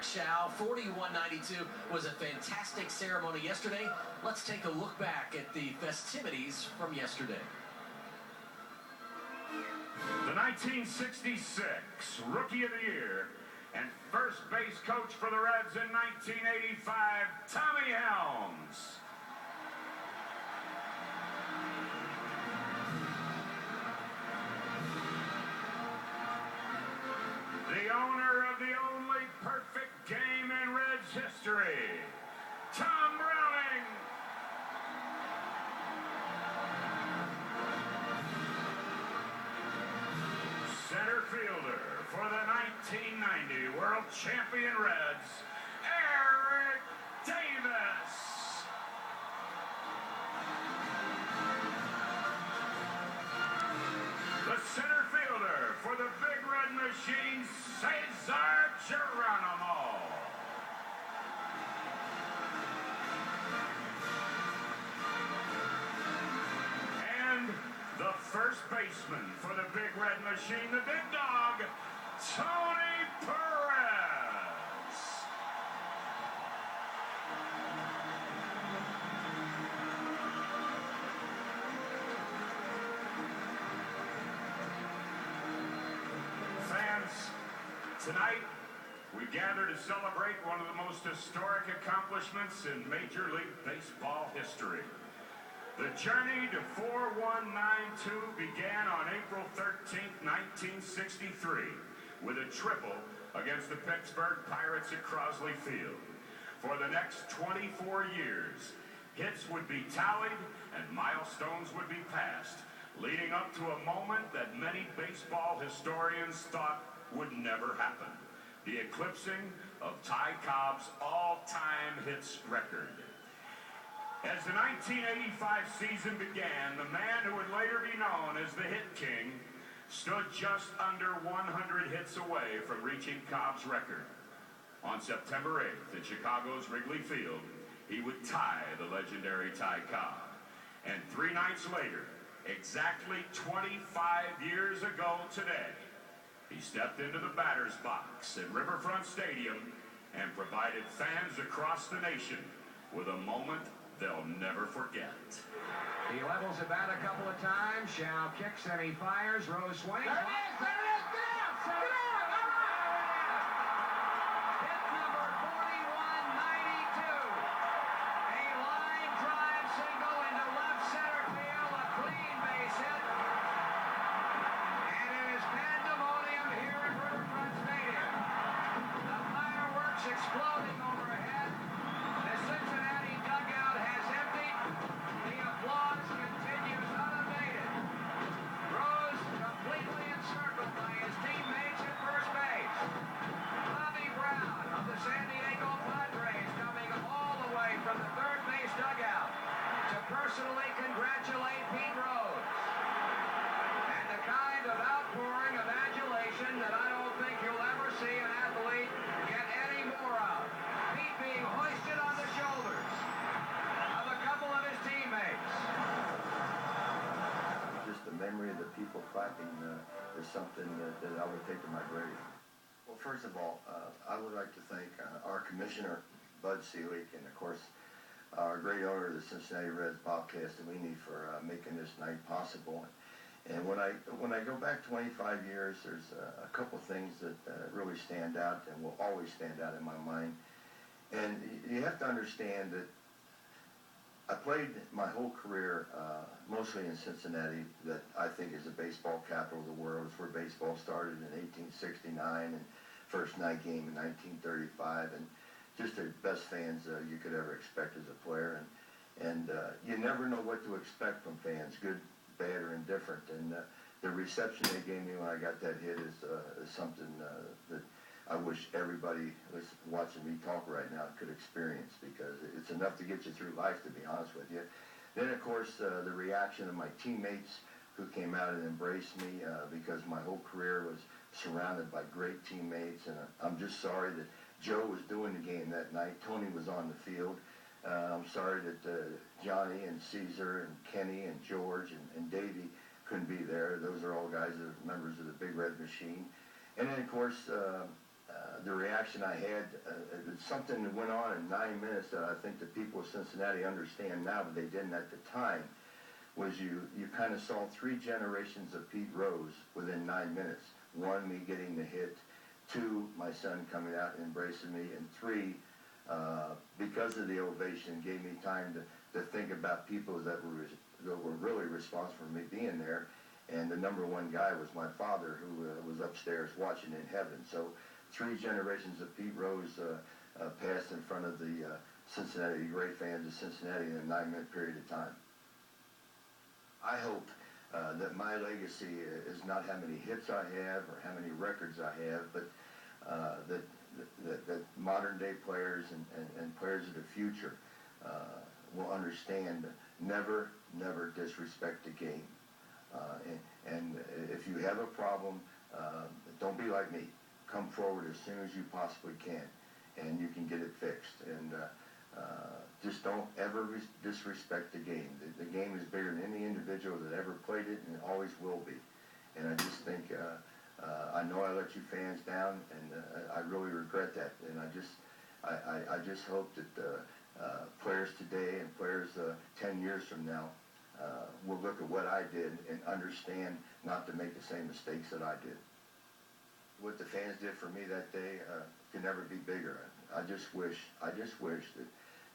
Shaw, 41-92 was a fantastic ceremony yesterday. Let's take a look back at the festivities from yesterday. The 1966 Rookie of the Year and first base coach for the Reds in 1985, Tommy Helms. The owner of the only perfect game in Reds history, Tom Browning. Center fielder for the 1990 World Champion Reds, Eric Davis. The center fielder for the Big Red Machine, Cesar Geronimo. And the first baseman for the Big Red Machine, the big dog, Tony Perez. Fans, tonight we gather to celebrate one of the most historic accomplishments in Major League Baseball history. The journey to 4192 began on April 13th, 1963, with a triple against the Pittsburgh Pirates at Crosley Field. For the next 24 years, hits would be tallied and milestones would be passed, leading up to a moment that many baseball historians thought would never happen: the eclipsing of Ty Cobb's all-time hits record. As the 1985 season began, the man who would later be known as the Hit King stood just under 100 hits away from reaching Cobb's record. On September 8th at Chicago's Wrigley Field, he would tie the legendary Ty Cobb. And 3 nights later, exactly 25 years ago today, he stepped into the batter's box at Riverfront Stadium and provided fans across the nation with a moment they'll never forget. He levels the bat a couple of times. Shaw kicks and he fires. Rose swings. There it is! There it is! Get out! Get out! All right! Hit number 4192. A line drive single into left center field. A clean base hit. And it is pandemonium here at Riverfront Stadium. The fireworks exploding overhead. The Cincinnati dugout has emptied. The applause continues unabated. Rose completely encircled by his teammates at first base. Bobby Brown of the San Diego Padres coming all the way from the third base dugout to personally congratulate Pete Rose. And the kind of outpouring of adulation that I don't think you'll ever see an athlete get any more of. Pete being hoisted on the shoulders of a couple of his teammates. Just the memory of the people clapping is something that I would take to my grave. Well, first of all, I would like to thank our commissioner, Bud Selig, and of course, our great owner of the Cincinnati Reds, Bob Castellini, for making this night possible. And when I go back 25 years, there's a couple things that really stand out and will always stand out in my mind. And you have to understand that I played my whole career mostly in Cincinnati, that I think is the baseball capital of the world. It's where baseball started in 1869 and first night game in 1935, and just the best fans you could ever expect as a player. And you never know what to expect from fans, good, bad, or indifferent. And the reception they gave me when I got that hit is something that I wish everybody who's watching me talk right now could experience, because it's enough to get you through life, to be honest with you. Then, of course, the reaction of my teammates who came out and embraced me, because my whole career was surrounded by great teammates. And I'm just sorry that Joe was doing the game that night. Tony was on the field. I'm sorry that Johnny and Caesar and Kenny and George and Davey couldn't be there. Those are all guys that are members of the Big Red Machine. And then, of course, the reaction I had, it's something that went on in 9 minutes that I think the people of Cincinnati understand now, but they didn't at the time, was you kind of saw 3 generations of Pete Rose within 9 minutes. 1, me getting the hit. 2, my son coming out and embracing me. And 3, because of the ovation, gave me time to think about people that were really responsible for me being there. And the number 1 guy was my father, who was upstairs watching in heaven. So 3 generations of Pete Rose passed in front of the Cincinnati, great fans of Cincinnati in a 9-minute period of time. I hope that my legacy is not how many hits I have or how many records I have, but that modern day players and players of the future will understand never disrespect the game. And if you have a problem, don't be like me. Come forward as soon as you possibly can, and you can get it fixed. And just don't ever disrespect the game. The game is bigger than any individual that ever played it, and it always will be. And I just think, I know I let you fans down, and I really regret that. And I just hope that players today and players 10 years from now will look at what I did and understand not to make the same mistakes that I did. What the fans did for me that day can never be bigger. I just wish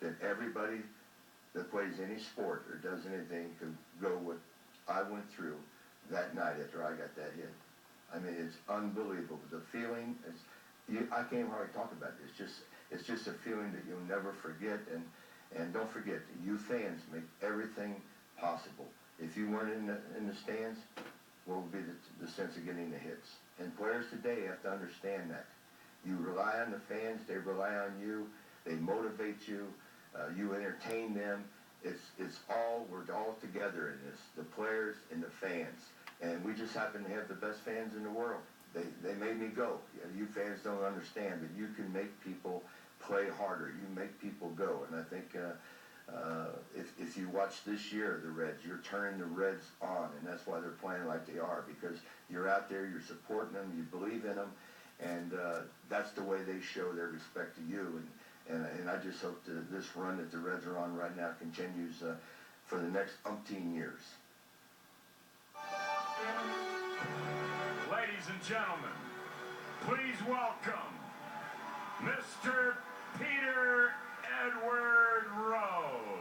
that everybody that plays any sport or does anything could go what I went through that night after I got that hit. I mean, it's unbelievable. The feeling is, I can't even hardly talk about it. It's just a feeling that you'll never forget. And don't forget, you fans make everything possible. If you weren't in the stands, what would be the sense of getting the hits? And players today have to understand that. You rely on the fans, they rely on you, they motivate you, you entertain them. We're all together in this, the players and the fans. And we just happen to have the best fans in the world. They made me go. You fans don't understand, but you can make people play harder. You make people go. And I think if you watch this year, the Reds, you're turning the Reds on, and that's why they're playing like they are, because you're out there, you're supporting them, you believe in them, and that's the way they show their respect to you. And I just hope that this run that the Reds are on right now continues for the next umpteen years. Ladies and gentlemen, please welcome Mr. Peter Edward Rose.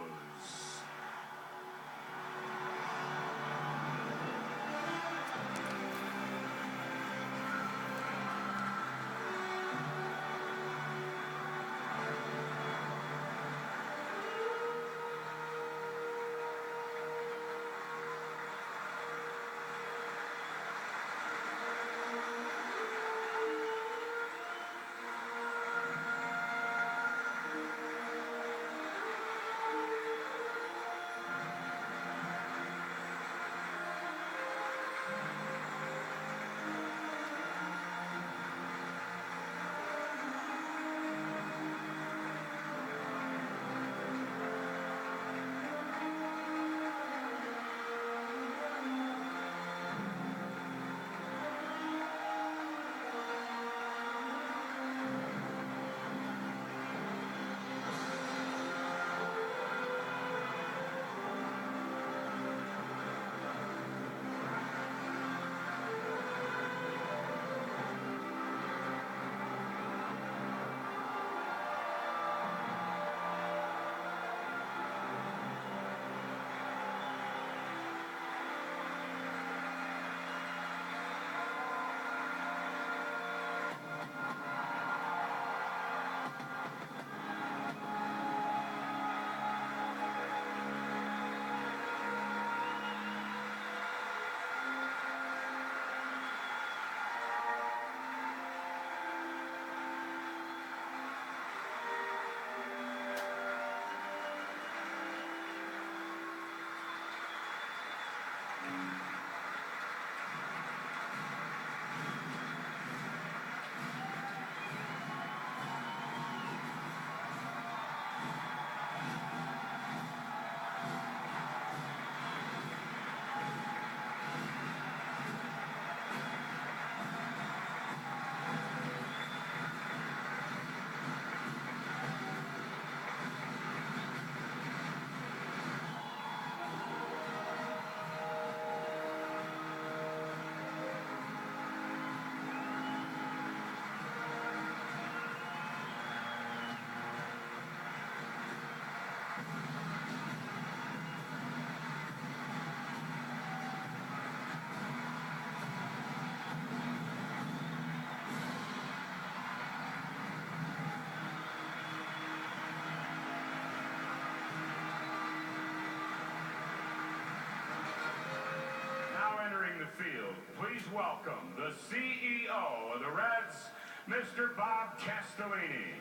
welcome the CEO of the Reds, Mr. Bob Castellini.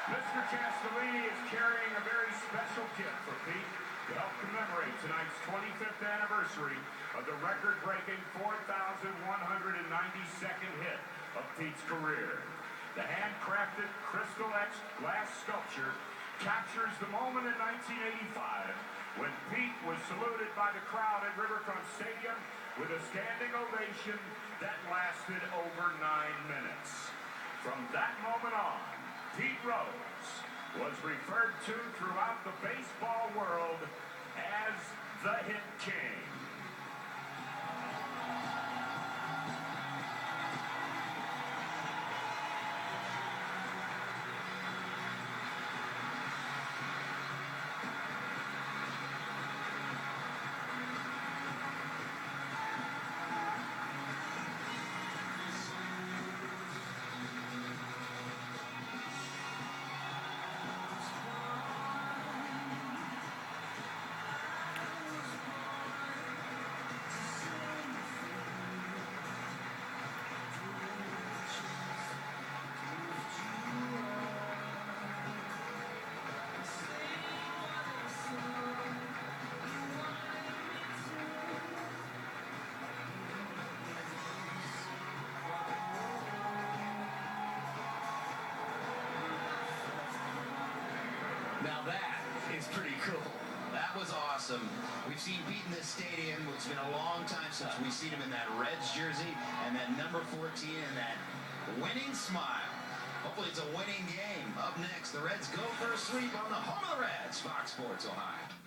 Mr. Castellini is carrying a very special gift for Pete to help commemorate tonight's 25th anniversary of the record-breaking 4,192nd hit of Pete's career. The handcrafted crystal-etched glass sculpture captures the moment in 1985 when Pete was saluted by the crowd at Riverfront Stadium with a standing ovation that lasted over 9 minutes. From that moment on, Pete Rose was referred to throughout the baseball world as the Hit King. Now that is pretty cool. That was awesome. We've seen Pete in this stadium. It's been a long time since we've seen him in that Reds jersey and that number 14 and that winning smile. Hopefully it's a winning game. Up next, the Reds go for a sweep on the home of the Reds, Fox Sports Ohio.